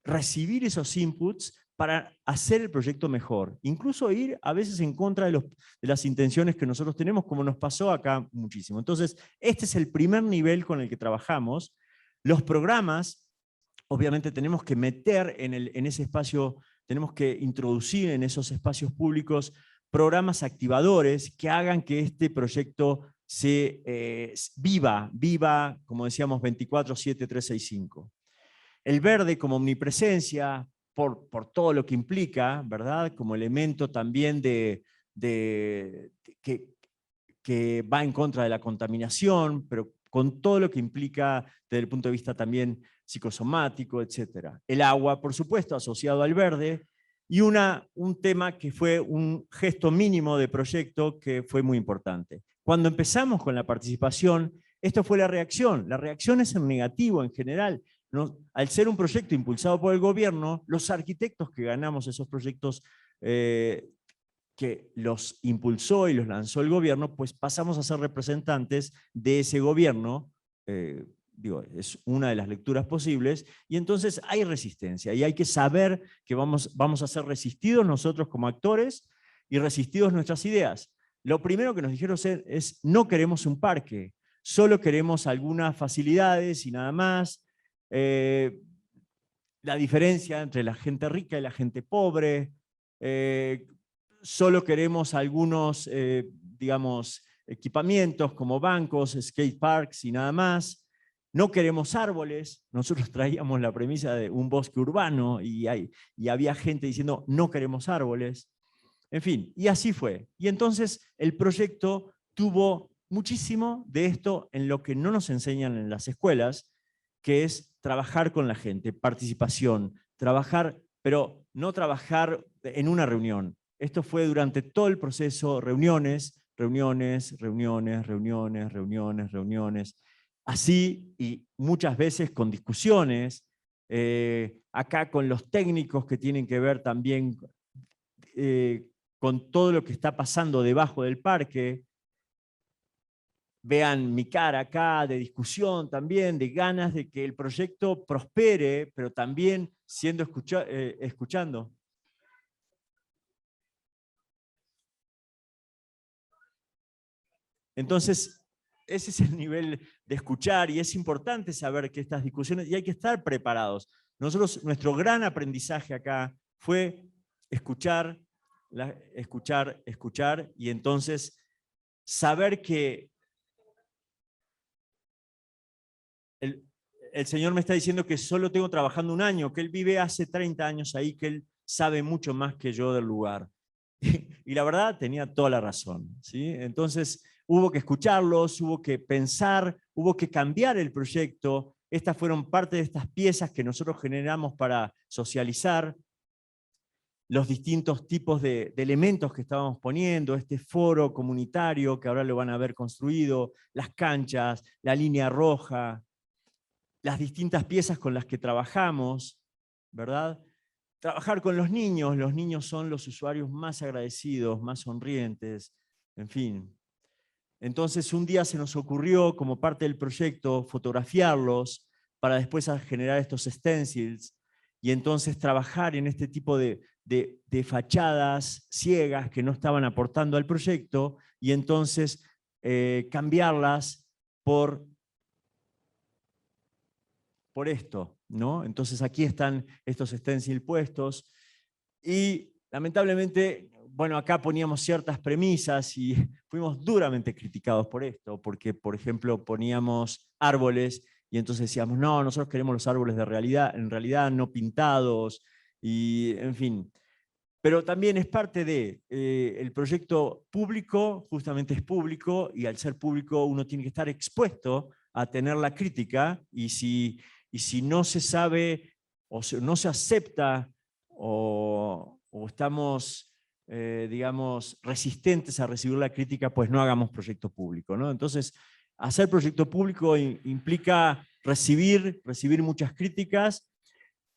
recibir esos inputs para hacer el proyecto mejor. Incluso ir a veces en contra de las intenciones que nosotros tenemos, como nos pasó acá muchísimo. Entonces, este es el primer nivel con el que trabajamos. Los programas, obviamente tenemos que meter en ese espacio, tenemos que introducir en esos espacios públicos programas activadores que hagan que este proyecto viva, como decíamos, 24/7, 365. El verde como omnipresencia, por todo lo que implica, ¿verdad? Como elemento también que va en contra de la contaminación, pero con todo lo que implica desde el punto de vista también psicosomático, etc. El agua, por supuesto, asociado al verde, y un tema que fue un gesto mínimo de proyecto que fue muy importante. Cuando empezamos con la participación, esto fue la reacción. La reacción es en negativo en general. ¿No? Al ser un proyecto impulsado por el gobierno, los arquitectos que ganamos esos proyectos que los impulsó y los lanzó el gobierno, pues pasamos a ser representantes de ese gobierno, es una de las lecturas posibles, y entonces hay resistencia, y hay que saber que vamos a ser resistidos nosotros como actores, y resistidos nuestras ideas. Lo primero que nos dijeron es no queremos un parque, solo queremos algunas facilidades y nada más. La diferencia entre la gente rica y la gente pobre, solo queremos algunos, digamos, equipamientos como bancos, skate parks y nada más. No queremos árboles. Nosotros traíamos la premisa de un bosque urbano y había gente diciendo no queremos árboles. En fin, y así fue. Y entonces el proyecto tuvo muchísimo de esto en lo que no nos enseñan en las escuelas, que es trabajar con la gente, participación, trabajar, pero no trabajar en una reunión. Esto fue durante todo el proceso, reuniones, reuniones, reuniones, reuniones, reuniones, reuniones, así y muchas veces con discusiones, acá con los técnicos que tienen que ver también con todo lo que está pasando debajo del parque. Vean mi cara acá de discusión también, de ganas de que el proyecto prospere, pero también siendo escuchando. Entonces, ese es el nivel de escuchar y es importante saber que estas discusiones, y hay que estar preparados. Nosotros, nuestro gran aprendizaje acá fue escuchar, escuchar, y entonces saber que el Señor me está diciendo que solo tengo trabajando un año, que Él vive hace 30 años ahí, que Él sabe mucho más que yo del lugar. Y la verdad tenía toda la razón, ¿sí? Entonces hubo que escucharlos, hubo que pensar, hubo que cambiar el proyecto. Estas fueron parte de estas piezas que nosotros generamos para socializar los distintos tipos de elementos que estábamos poniendo, este foro comunitario que ahora lo van a ver construido, las canchas, la línea roja, las distintas piezas con las que trabajamos, ¿verdad? Trabajar con los niños son los usuarios más agradecidos, más sonrientes, en fin. Entonces un día se nos ocurrió, como parte del proyecto, fotografiarlos para después generar estos stencils y entonces trabajar en este tipo de fachadas ciegas que no estaban aportando al proyecto y entonces cambiarlas por esto, ¿no? Entonces aquí están estos stencils puestos y lamentablemente, bueno, acá poníamos ciertas premisas y fuimos duramente criticados por esto, porque, por ejemplo, poníamos árboles y entonces decíamos, no, nosotros queremos los árboles de realidad, en realidad no pintados, y en fin. Pero también es parte de el proyecto público, justamente es público, y al ser público uno tiene que estar expuesto a tener la crítica, y si no se sabe, o no se acepta, o estamos, digamos, resistentes a recibir la crítica, pues no hagamos proyecto público, ¿no? Entonces, hacer proyecto público implica recibir muchas críticas,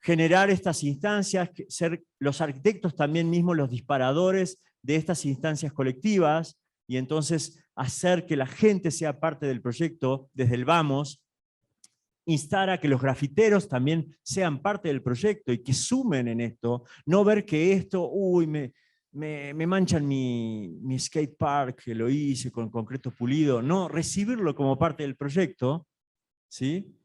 generar estas instancias, ser los arquitectos también mismos los disparadores de estas instancias colectivas, y entonces hacer que la gente sea parte del proyecto desde el vamos, instar a que los grafiteros también sean parte del proyecto y que sumen en esto, no ver que esto, uy, me manchan mi skate park, que lo hice con concreto pulido, no, recibirlo como parte del proyecto, ¿sí?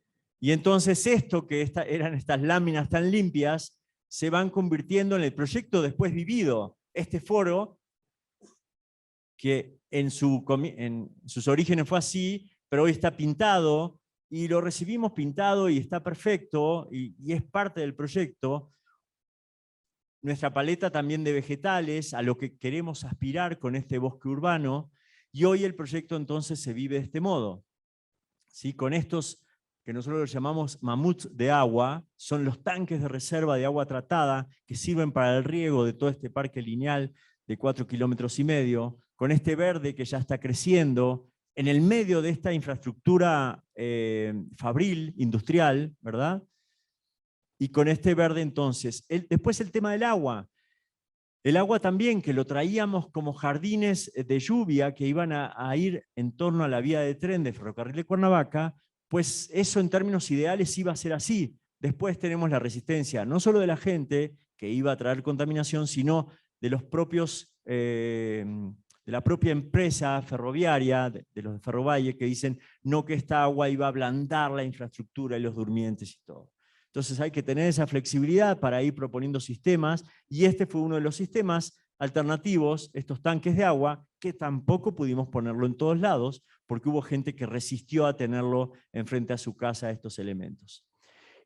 Y entonces esto que eran estas láminas tan limpias, se van convirtiendo en el proyecto después vivido. Este foro, que en sus orígenes fue así, pero hoy está pintado, y lo recibimos pintado y está perfecto, y es parte del proyecto. Nuestra paleta también de vegetales, a lo que queremos aspirar con este bosque urbano, y hoy el proyecto entonces se vive de este modo, ¿sí? Con estos que nosotros los llamamos mamuts de agua, son los tanques de reserva de agua tratada que sirven para el riego de todo este parque lineal de 4,5 kilómetros, con este verde que ya está creciendo, en el medio de esta infraestructura fabril, industrial, ¿verdad? Y con este verde entonces. Después el tema del agua. El agua también, que lo traíamos como jardines de lluvia que iban a ir en torno a la vía de tren de Ferrocarril de Cuernavaca, pues eso en términos ideales iba a ser así. Después tenemos la resistencia, no solo de la gente, que iba a traer contaminación, sino de los propios, de la propia empresa ferroviaria, de los de Ferrovalle, que dicen no, que esta agua iba a ablandar la infraestructura y los durmientes y todo. Entonces hay que tener esa flexibilidad para ir proponiendo sistemas, y este fue uno de los sistemas alternativos, estos tanques de agua, que tampoco pudimos ponerlo en todos lados, porque hubo gente que resistió a tenerlo enfrente a su casa, estos elementos.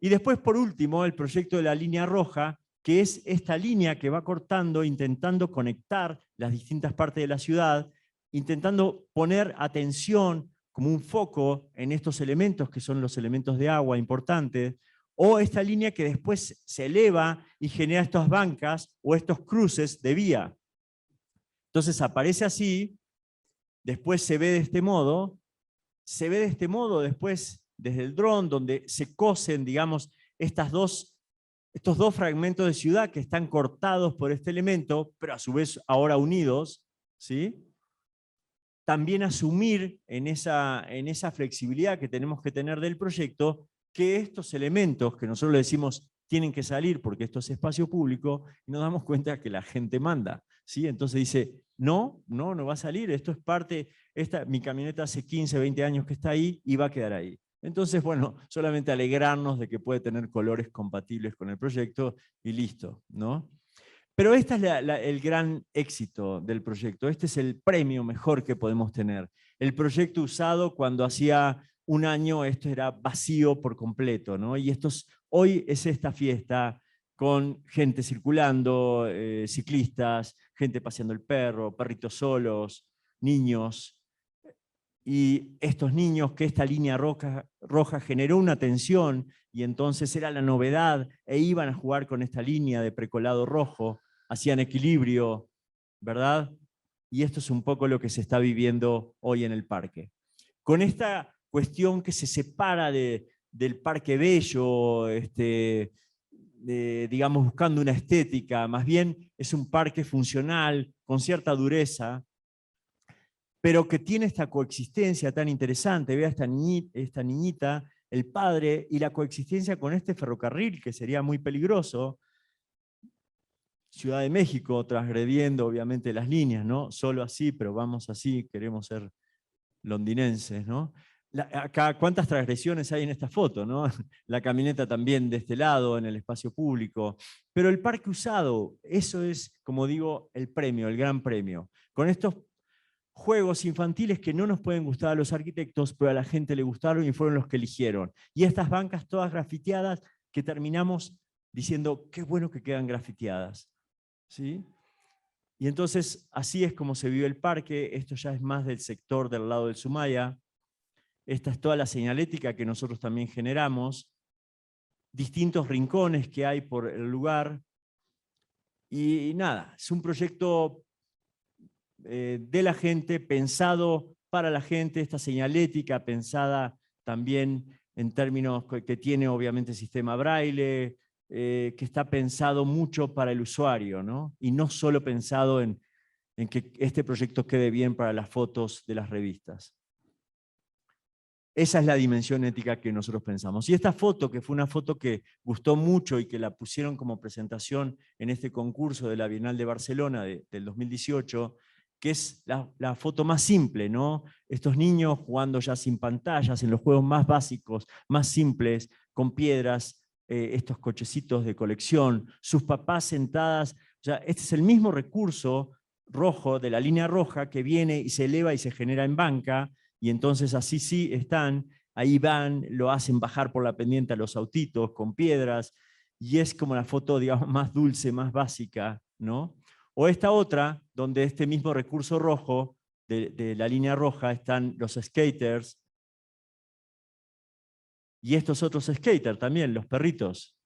Y después, por último, el proyecto de la línea roja, que es esta línea que va cortando, intentando conectar las distintas partes de la ciudad, intentando poner atención como un foco en estos elementos que son los elementos de agua importantes, o esta línea que después se eleva y genera estas bancas o estos cruces de vía. Entonces aparece así, después se ve de este modo después desde el dron, donde se cosen, digamos, estos dos fragmentos de ciudad que están cortados por este elemento, pero a su vez ahora unidos, ¿sí? También asumir en esa flexibilidad que tenemos que tener del proyecto, que estos elementos que nosotros le decimos tienen que salir porque esto es espacio público, y nos damos cuenta que la gente manda, ¿sí? Entonces dice, no va a salir, esto es parte, mi camioneta hace 15, 20 años que está ahí y va a quedar ahí. Entonces, bueno, solamente alegrarnos de que puede tener colores compatibles con el proyecto y listo, ¿no? Pero este es el gran éxito del proyecto, este es el premio mejor que podemos tener. El proyecto usado cuando hacía un año esto era vacío por completo, ¿no? Y hoy es esta fiesta con gente circulando, ciclistas, gente paseando el perro, perritos solos, niños. Y estos niños, que esta línea roja generó una tensión, y entonces era la novedad, e iban a jugar con esta línea de precolado rojo, hacían equilibrio, ¿verdad? Y esto es un poco lo que se está viviendo hoy en el parque. Con esta cuestión que se separa del Parque Bello, digamos, buscando una estética, más bien es un parque funcional, con cierta dureza, pero que tiene esta coexistencia tan interesante. Vea esta niñita, el padre, y la coexistencia con este ferrocarril, que sería muy peligroso. Ciudad de México, transgrediendo obviamente las líneas, ¿no? Solo así, pero vamos así, queremos ser londinenses, ¿no? Acá, ¿cuántas transgresiones hay en esta foto, ¿no? La camioneta también de este lado, en el espacio público. Pero el parque usado, eso es, como digo, el premio, el gran premio. Con estos juegos infantiles que no nos pueden gustar a los arquitectos, pero a la gente le gustaron y fueron los que eligieron. Y estas bancas todas grafiteadas que terminamos diciendo, qué bueno que quedan grafiteadas, ¿sí? Y entonces así es como se vive el parque. Esto ya es más del sector del lado del Sumaya. Esta es toda la señalética que nosotros también generamos, distintos rincones que hay por el lugar. Y nada, es un proyecto de la gente, pensado para la gente, esta señalética pensada también en términos que tiene obviamente sistema braille, que está pensado mucho para el usuario, ¿no? Y no solo pensado en que este proyecto quede bien para las fotos de las revistas. Esa es la dimensión ética que nosotros pensamos. Y esta foto, que fue una foto que gustó mucho y que la pusieron como presentación en este concurso de la Bienal de Barcelona del 2018, que es la foto más simple, ¿no? Estos niños jugando ya sin pantallas, en los juegos más básicos, más simples, con piedras, estos cochecitos de colección, sus papás sentadas. O sea, este es el mismo recurso rojo de la línea roja que viene y se eleva y se genera en banca, y entonces así sí están, ahí van, lo hacen bajar por la pendiente a los autitos con piedras, y es como la foto, digamos, más dulce, más básica, ¿no? O esta otra, donde este mismo recurso rojo, de la línea roja, están los skaters, y estos otros skaters también, los perritos.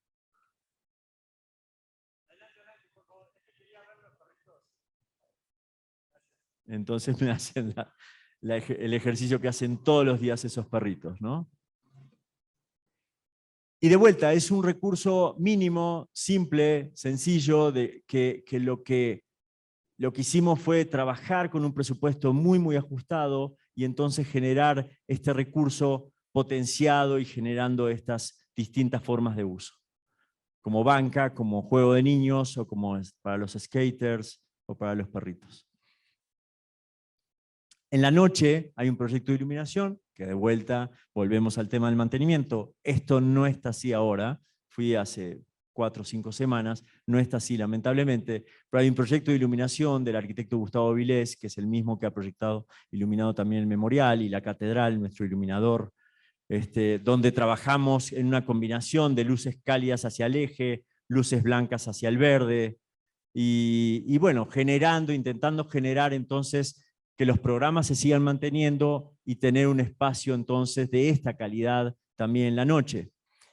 Entonces me hacen el ejercicio que hacen todos los días esos perritos, ¿no? Y de vuelta, es un recurso mínimo, simple, sencillo, que lo que hicimos fue trabajar con un presupuesto muy, muy ajustado, y entonces generar este recurso potenciado y generando estas distintas formas de uso. Como banca, como juego de niños, o como para los skaters, o para los perritos. En la noche hay un proyecto de iluminación, que de vuelta volvemos al tema del mantenimiento. Esto no está así ahora, fui hace 4 o 5 semanas, no está así lamentablemente, pero hay un proyecto de iluminación del arquitecto Gustavo Vilés, que es el mismo que ha iluminado también el Memorial y la Catedral, nuestro iluminador, donde trabajamos en una combinación de luces cálidas hacia el eje, luces blancas hacia el verde, y bueno, intentando generar entonces que los programas se sigan manteniendo y tener un espacio entonces de esta calidad también en la noche,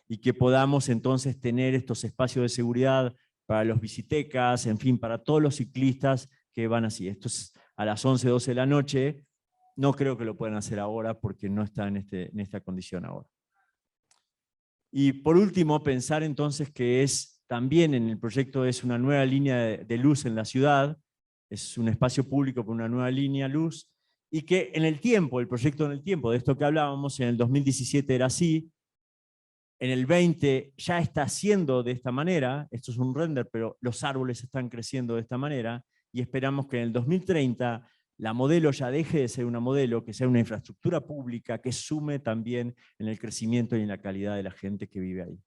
y que podamos entonces tener estos espacios de seguridad para los visitecas, en fin, para todos los ciclistas que van así. Esto es a las 11, 12 de la noche, no creo que lo puedan hacer ahora porque no está en esta condición ahora. Y por último, pensar entonces que es también en el proyecto es una nueva línea de luz en la ciudad, es un espacio público con una nueva línea luz, y que en el tiempo, el proyecto en el tiempo, de esto que hablábamos, en el 2017 era así, en el 20 ya está haciendo de esta manera, esto es un render, pero los árboles están creciendo de esta manera, y esperamos que en el 2030 la modelo ya deje de ser una modelo, que sea una infraestructura pública que sume también en el crecimiento y en la calidad de la gente que vive ahí.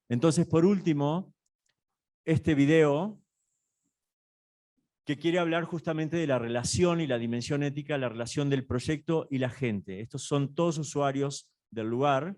Entonces, por último, este video que quiere hablar justamente de la relación y la dimensión ética, la relación del proyecto y la gente. Estos son todos usuarios del lugar.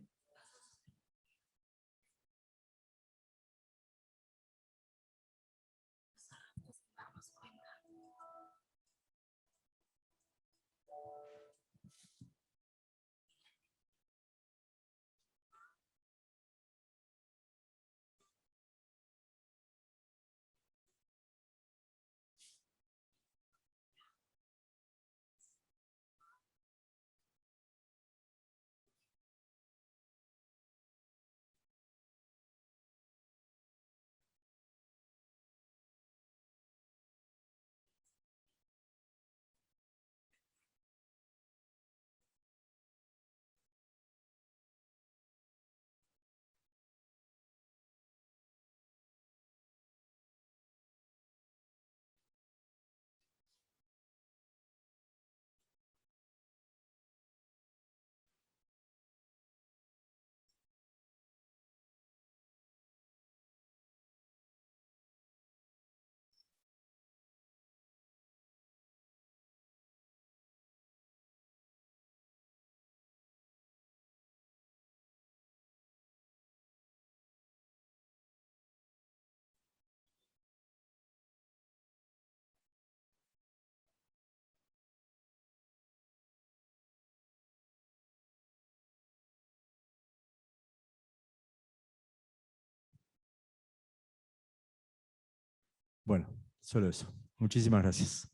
Bueno, solo eso. Muchísimas gracias.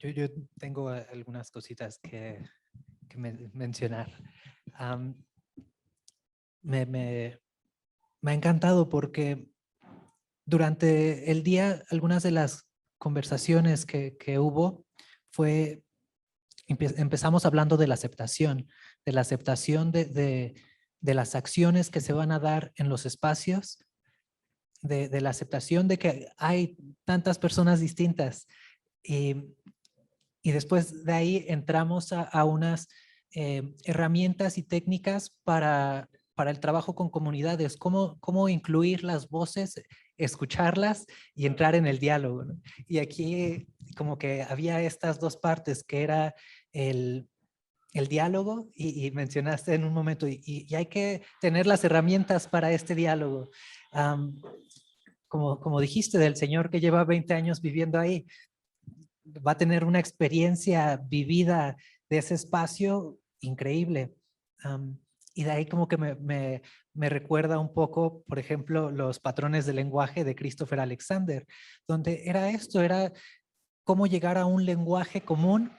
Yo tengo algunas cositas que mencionar. Me ha encantado porque durante el día algunas de las conversaciones que hubo empezamos hablando de la aceptación de las acciones que se van a dar en los espacios, de la aceptación de que hay tantas personas distintas. Y después de ahí entramos a unas herramientas y técnicas para el trabajo con comunidades, cómo incluir las voces, escucharlas y entrar en el diálogo, ¿no? Y aquí como que había estas dos partes, que era el diálogo y mencionaste en un momento, y hay que tener las herramientas para este diálogo. Como dijiste, del señor que lleva 20 años viviendo ahí, va a tener una experiencia vivida de ese espacio increíble. Y de ahí como que me recuerda un poco, por ejemplo, los patrones de lenguaje de Christopher Alexander, donde era cómo llegar a un lenguaje común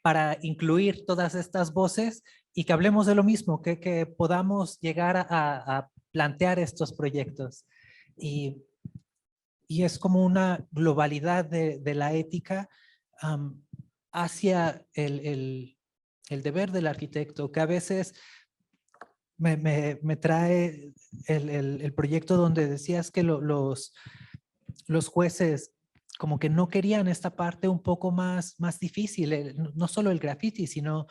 para incluir todas estas voces y que hablemos de lo mismo, que podamos llegar a plantear estos proyectos. Y es como una globalidad de la ética hacia el deber del arquitecto, que a veces me trae el proyecto donde decías que los jueces como que no querían esta parte un poco más difícil, no solo el graffiti, sino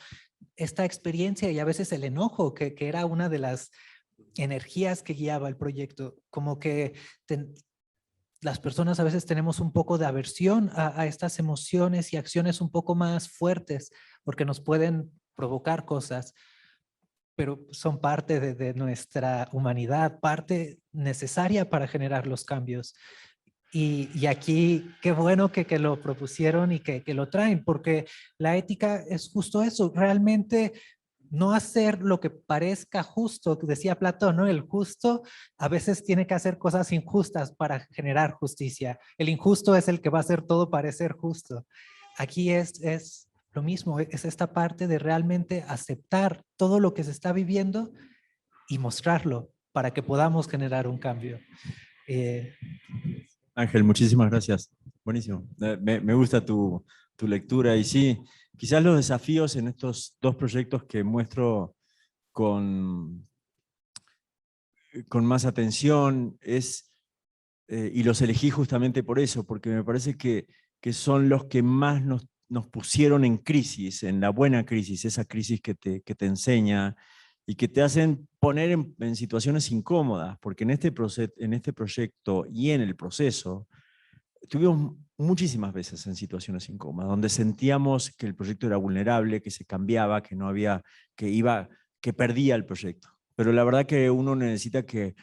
esta experiencia y a veces el enojo, que era una de las energías que guiaba el proyecto, como que las personas a veces tenemos un poco de aversión a estas emociones y acciones un poco más fuertes porque nos pueden provocar cosas. pero son parte de nuestra humanidad, parte necesaria para generar los cambios. Y aquí, qué bueno que lo propusieron y que lo traen, porque la ética es justo eso, realmente no hacer lo que parezca justo, decía Platón, ¿no? El justo a veces tiene que hacer cosas injustas para generar justicia. El injusto es el que va a hacer todo parecer justo. Aquí es lo mismo, es esta parte de realmente aceptar todo lo que se está viviendo y mostrarlo para que podamos generar un cambio. Ángel, muchísimas gracias. Buenísimo. Me gusta tu lectura y sí, quizás los desafíos en estos dos proyectos que muestro con más atención y los elegí justamente por eso, porque me parece que son los que más nos pusieron en crisis, en la buena crisis, esa crisis que te enseña y que te hacen poner en situaciones incómodas, porque en este proyecto y en el proceso, estuvimos muchísimas veces en situaciones incómodas, donde sentíamos que el proyecto era vulnerable, que se cambiaba, que no había, que perdía el proyecto. Pero la verdad que uno necesita que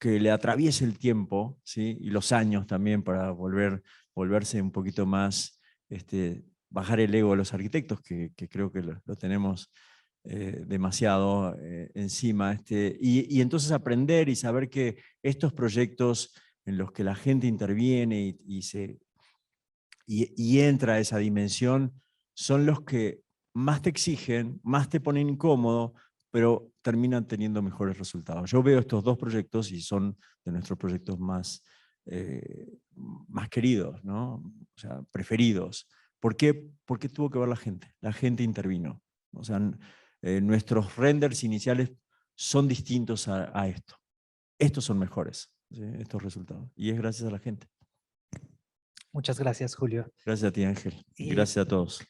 le atraviese el tiempo, ¿sí? Y los años también para volverse un poquito más, bajar el ego de los arquitectos, que creo que lo tenemos demasiado encima. Y entonces aprender y saber que estos proyectos en los que la gente interviene y entra a esa dimensión, son los que más te exigen, más te ponen incómodo, pero terminan teniendo mejores resultados. Yo veo estos dos proyectos y son de nuestros proyectos más queridos, ¿no? O sea, preferidos. ¿Por qué? Porque tuvo que ver la gente intervino. O sea, nuestros renders iniciales son distintos a esto. Estos son mejores, ¿sí? Estos resultados. Y es gracias a la gente. Muchas gracias, Julio. Gracias a ti, Ángel. Y Gracias a todos.